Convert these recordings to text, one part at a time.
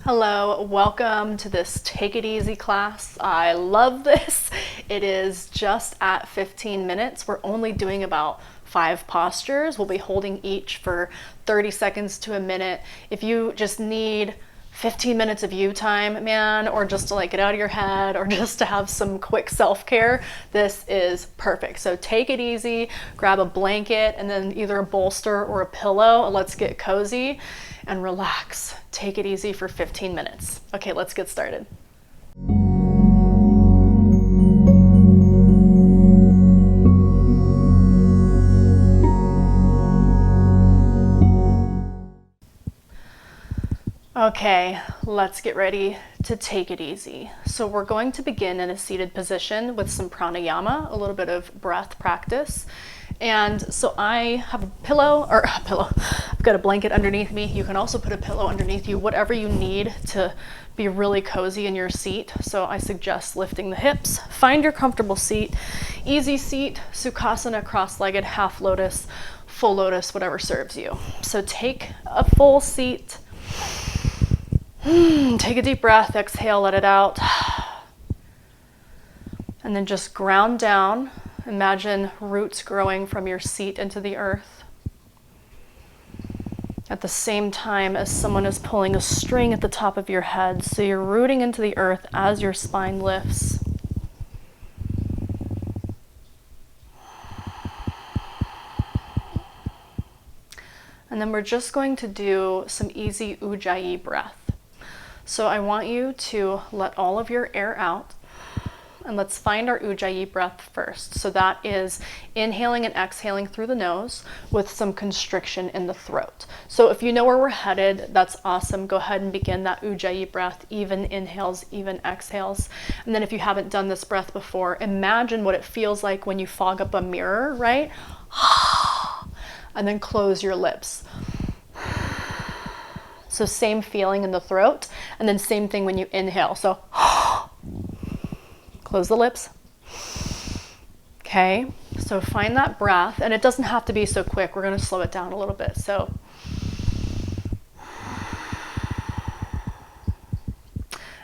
Hello, welcome to this Take It Easy class. I love this. It is just at 15 minutes. We're only doing about 5 postures. We'll be holding each for 30 seconds to a minute. If you just need 15 minutes of you time, man, or just to get out of your head or just to have some quick self-care, this is perfect. So take it easy, grab a blanket and then either a bolster or a pillow. Let's get cozy and relax. Take it easy for 15 minutes. Okay, let's get started. Okay, let's get ready to take it easy. So we're going to begin in a seated position with some pranayama, a little bit of breath practice. And so I have a pillow, I've got a blanket underneath me. You can also put a pillow underneath you, whatever you need to be really cozy in your seat. So I suggest lifting the hips. Find your comfortable seat, easy seat, Sukhasana, cross-legged, half lotus, full lotus, whatever serves you. So take a full seat. Take a deep breath, exhale, let it out. And then just ground down. Imagine roots growing from your seat into the earth. At the same time as someone is pulling a string at the top of your head, so you're rooting into the earth as your spine lifts. And then we're just going to do some easy Ujjayi breath. So I want you to let all of your air out, and let's find our Ujjayi breath first. So that is inhaling and exhaling through the nose with some constriction in the throat. So if you know where we're headed, that's awesome. Go ahead and begin that Ujjayi breath, even inhales, even exhales. And then if you haven't done this breath before, imagine what it feels like when you fog up a mirror, right? And then close your lips. So same feeling in the throat, and then same thing when you inhale. So close the lips. Okay, so find that breath, and it doesn't have to be so quick. We're going to slow it down a little bit. So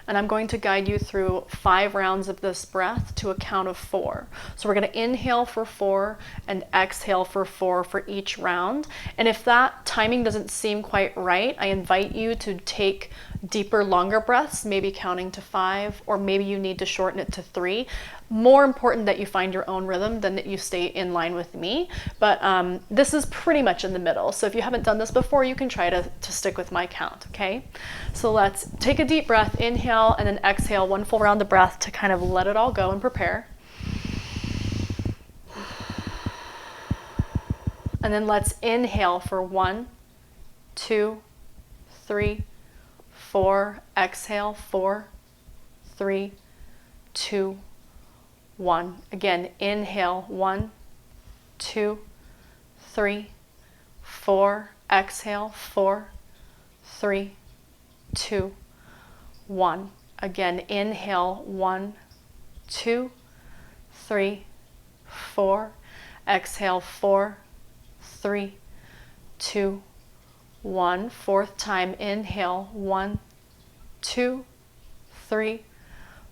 and I'm going to guide you through 5 rounds of this breath to a count of 4. So we're going to inhale for 4 and exhale for 4 for each round. And if that timing doesn't seem quite right, I invite you to take deeper, longer breaths, maybe counting to 5, or maybe you need to shorten it to 3. More important that you find your own rhythm than that you stay in line with me. But this is pretty much in the middle. So if you haven't done this before, you can try to stick with my count, okay? So let's take a deep breath, inhale, and then exhale 1 full round of breath to kind of let it all go and prepare. And then let's inhale for 1, 2, 3, 4. Exhale, 4, 3, 2, 1. Again, inhale, 1, 2, 3, 4. Exhale, 4, 3, 2, 1. Again, inhale, 1, 2, 3, 4. Exhale, 4, 3, 2, 1. Fourth time, inhale, 1, 2, 3,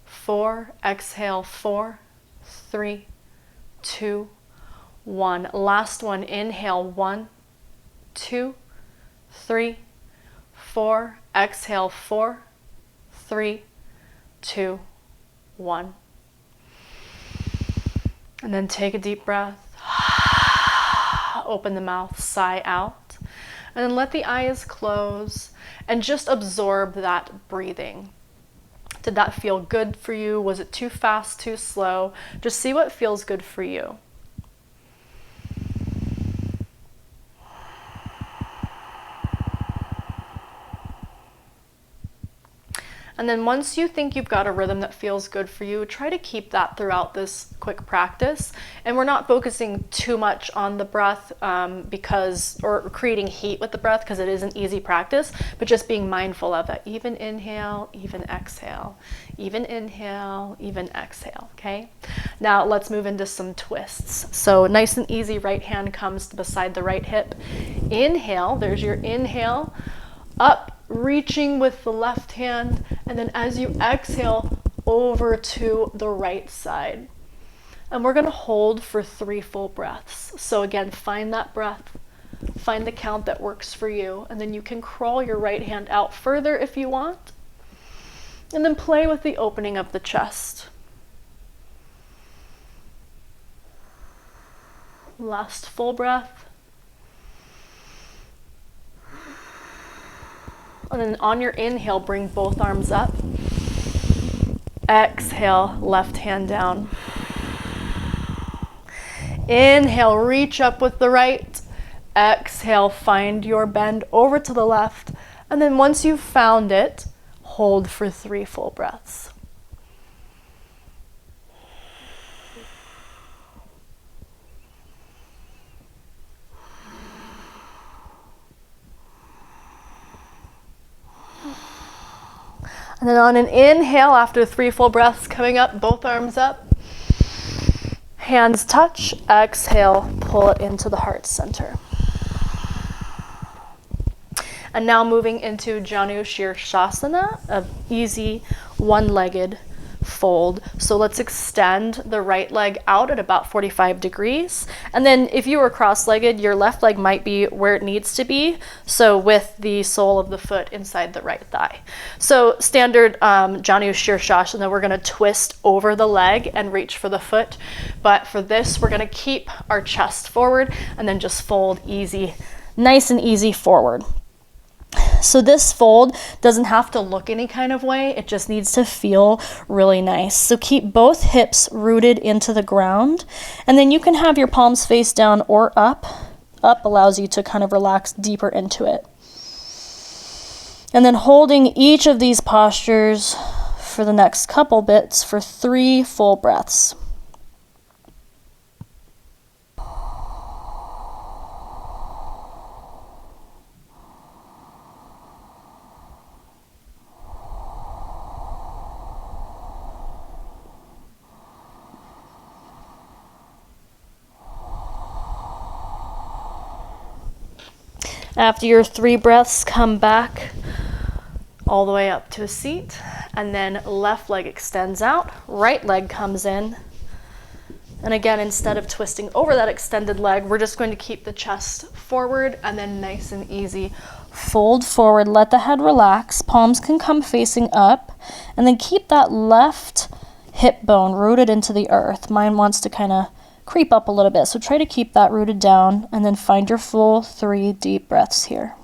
4. Exhale, 4, 3, 2, 1. Last one, inhale, 1, 2, 3, 4. Exhale, 4, 3, 2, 1. And then take a deep breath. Open the mouth, sigh out. And then let the eyes close and just absorb that breathing. Did that feel good for you? Was it too fast, too slow? Just see what feels good for you. And then once you think you've got a rhythm that feels good for you, try to keep that throughout this quick practice. And we're not focusing too much on the breath or creating heat with the breath, because it is an easy practice, but just being mindful of it. Even inhale, even exhale, even inhale, even exhale, okay? Now let's move into some twists. So nice and easy, right hand comes beside the right hip. Inhale, there's your inhale. up, reaching with the left hand, and then as you exhale, over to the right side. And we're going to hold for 3 full breaths. So again, find that breath, find the count that works for you, and then you can crawl your right hand out further if you want. And then play with the opening of the chest. Last full breath. And then on your inhale, bring both arms up. Exhale, left hand down. Inhale, reach up with the right. Exhale, find your bend over to the left. And then once you've found it, hold for 3 full breaths. And then on an inhale, after 3 full breaths, coming up, both arms up. Hands touch. Exhale, pull it into the heart center. And now moving into Janu Shirshasana, an easy one-legged fold. So let's extend the right leg out at about 45 degrees. And then if you were cross-legged, your left leg might be where it needs to be. So with the sole of the foot inside the right thigh. So standard Janu Shirshasana, we're going to twist over the leg and reach for the foot. But for this, we're going to keep our chest forward and then just fold easy, nice and easy forward. So this fold doesn't have to look any kind of way, it just needs to feel really nice. So keep both hips rooted into the ground, and then you can have your palms face down or up. Up allows you to kind of relax deeper into it. And then holding each of these postures for the next couple bits for 3 full breaths. After your 3 breaths, come back all the way up to a seat, and then left leg extends out, right leg comes in. And again, instead of twisting over that extended leg, we're just going to keep the chest forward and then nice and easy. Fold forward, let the head relax, palms can come facing up, and then keep that left hip bone rooted into the earth. Mine wants to kind of creep up a little bit, so try to keep that rooted down, and then find your full 3 deep breaths here.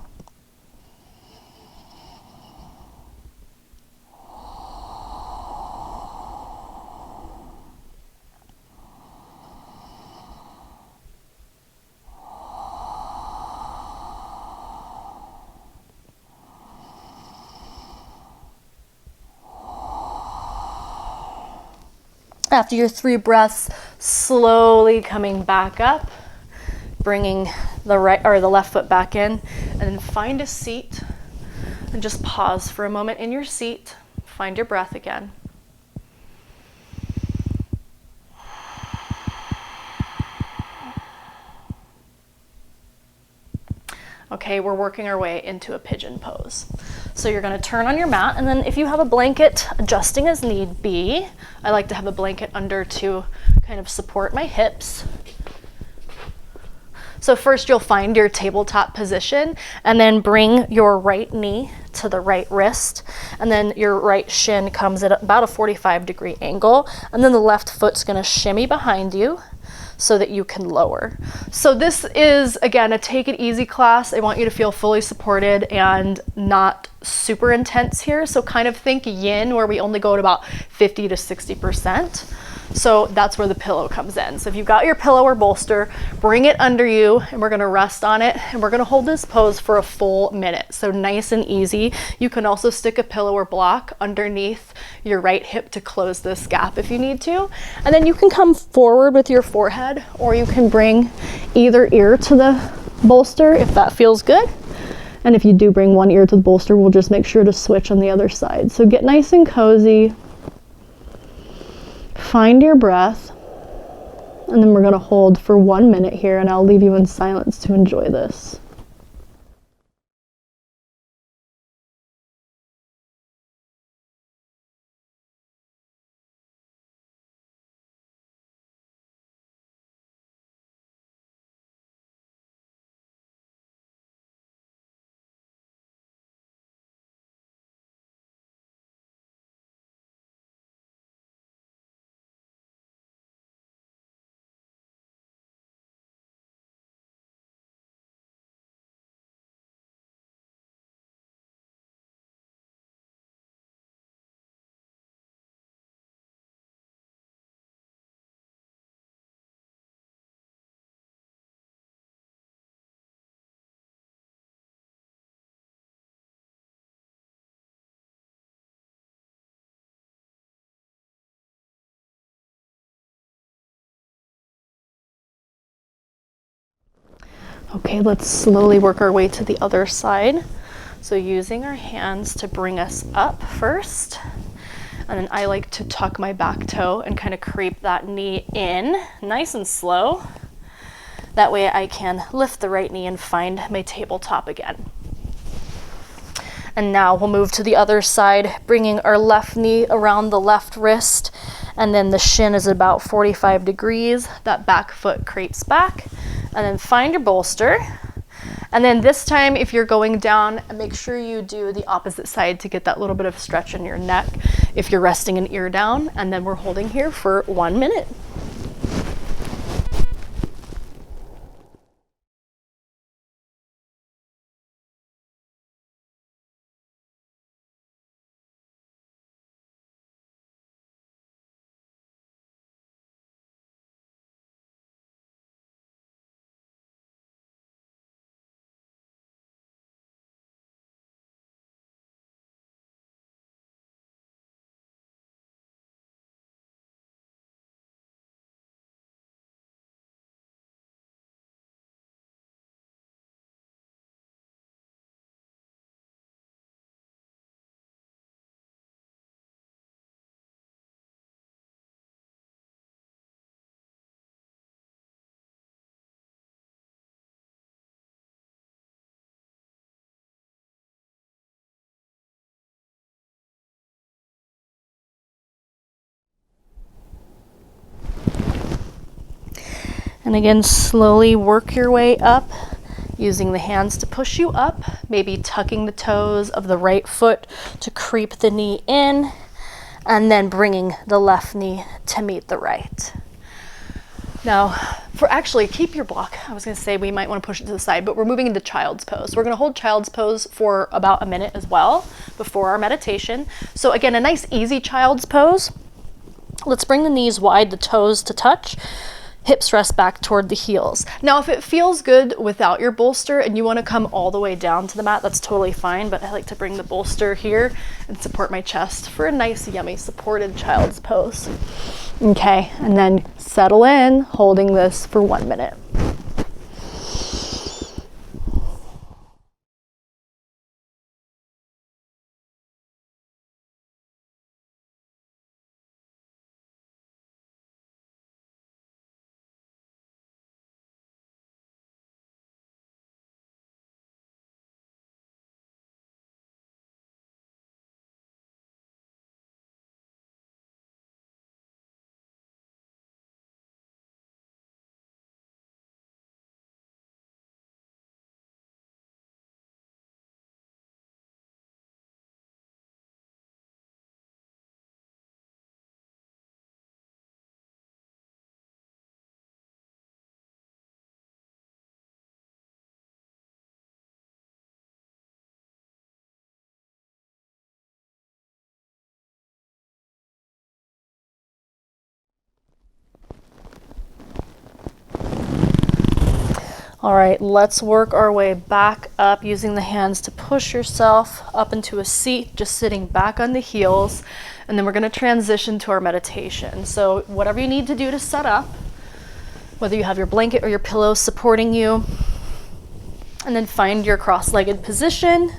After your 3 breaths, slowly coming back up, bringing the right or the left foot back in, and then find a seat and just pause for a moment in your seat. Find your breath again. Okay, we're working our way into a pigeon pose. So you're going to turn on your mat, and then if you have a blanket, adjusting as need be. I like to have a blanket under to kind of support my hips. So first you'll find your tabletop position, and then bring your right knee to the right wrist, and then your right shin comes at about a 45-degree angle, and then the left foot's going to shimmy behind you so that you can lower. So this is, again, a take it easy class. I want you to feel fully supported and not super intense here. So kind of think yin, where we only go at about 50 to 60%. So that's where the pillow comes in. So if you've got your pillow or bolster, bring it under you, and we're gonna rest on it, and we're gonna hold this pose for a full minute. So nice and easy. You can also stick a pillow or block underneath your right hip to close this gap if you need to. And then you can come forward with your forehead, or you can bring either ear to the bolster if that feels good. And if you do bring one ear to the bolster, we'll just make sure to switch on the other side. So get nice and cozy. Find your breath, and then we're going to hold for 1 minute here, and I'll leave you in silence to enjoy this. Okay, let's slowly work our way to the other side. So using our hands to bring us up first. And then I like to tuck my back toe and kind of creep that knee in, nice and slow. That way I can lift the right knee and find my tabletop again. And now we'll move to the other side, bringing our left knee around the left wrist, and then the shin is about 45 degrees. That back foot creeps back, and then find your bolster. And then this time, if you're going down, make sure you do the opposite side to get that little bit of stretch in your neck if you're resting an ear down. And then we're holding here for 1 minute. And again, slowly work your way up, using the hands to push you up, maybe tucking the toes of the right foot to creep the knee in, and then bringing the left knee to meet the right. Now, actually, keep your block. I was going to say we might want to push it to the side, but we're moving into child's pose. We're going to hold child's pose for about a minute as well before our meditation. So again, a nice easy child's pose. Let's bring the knees wide, the toes to touch. Hips rest back toward the heels. Now, if it feels good without your bolster and you want to come all the way down to the mat, that's totally fine, but I like to bring the bolster here and support my chest for a nice, yummy, supported child's pose. Okay, and then settle in, holding this for 1 minute. All right, let's work our way back up using the hands to push yourself up into a seat, just sitting back on the heels. And then we're going to transition to our meditation. So whatever you need to do to set up, whether you have your blanket or your pillow supporting you, and then find your cross-legged position.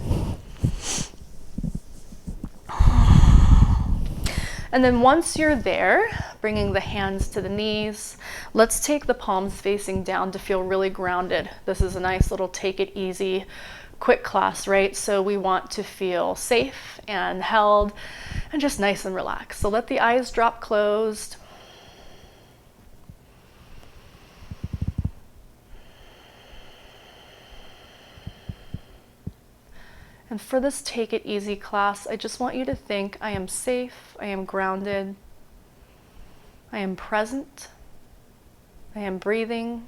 And then once you're there, bringing the hands to the knees, let's take the palms facing down to feel really grounded. This is a nice little take it easy, quick class, right? So we want to feel safe and held and just nice and relaxed. So let the eyes drop closed. And for this take it easy class, I just want you to think, I am safe, I am grounded, I am present, I am breathing,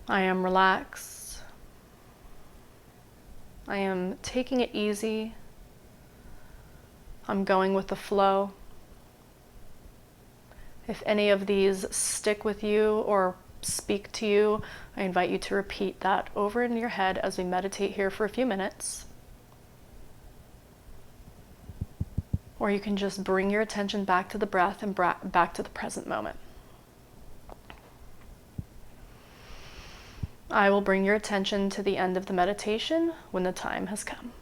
I am relaxed, I am taking it easy, I'm going with the flow. If any of these stick with you or speak to you, I invite you to repeat that over in your head as we meditate here for a few minutes. Or you can just bring your attention back to the breath and back to the present moment. I will bring your attention to the end of the meditation when the time has come.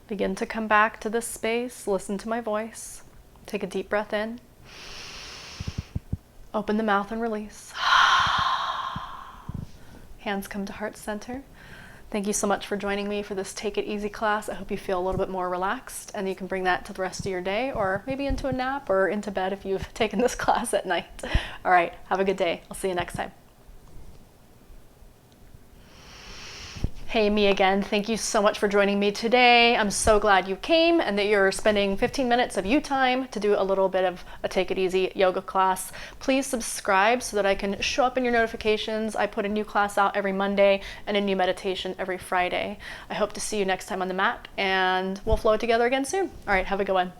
Begin to come back to this space, listen to my voice. Take a deep breath in. Open the mouth and release. Hands come to heart center. Thank you so much for joining me for this Take It Easy class. I hope you feel a little bit more relaxed and you can bring that to the rest of your day, or maybe into a nap or into bed if you've taken this class at night. All right, have a good day. I'll see you next time. Hey, me again. Thank you so much for joining me today. I'm so glad you came and that you're spending 15 minutes of you time to do a little bit of a Take It Easy yoga class. Please subscribe so that I can show up in your notifications. I put a new class out every Monday and a new meditation every Friday. I hope to see you next time on the mat, and we'll flow together again soon. All right, have a good one.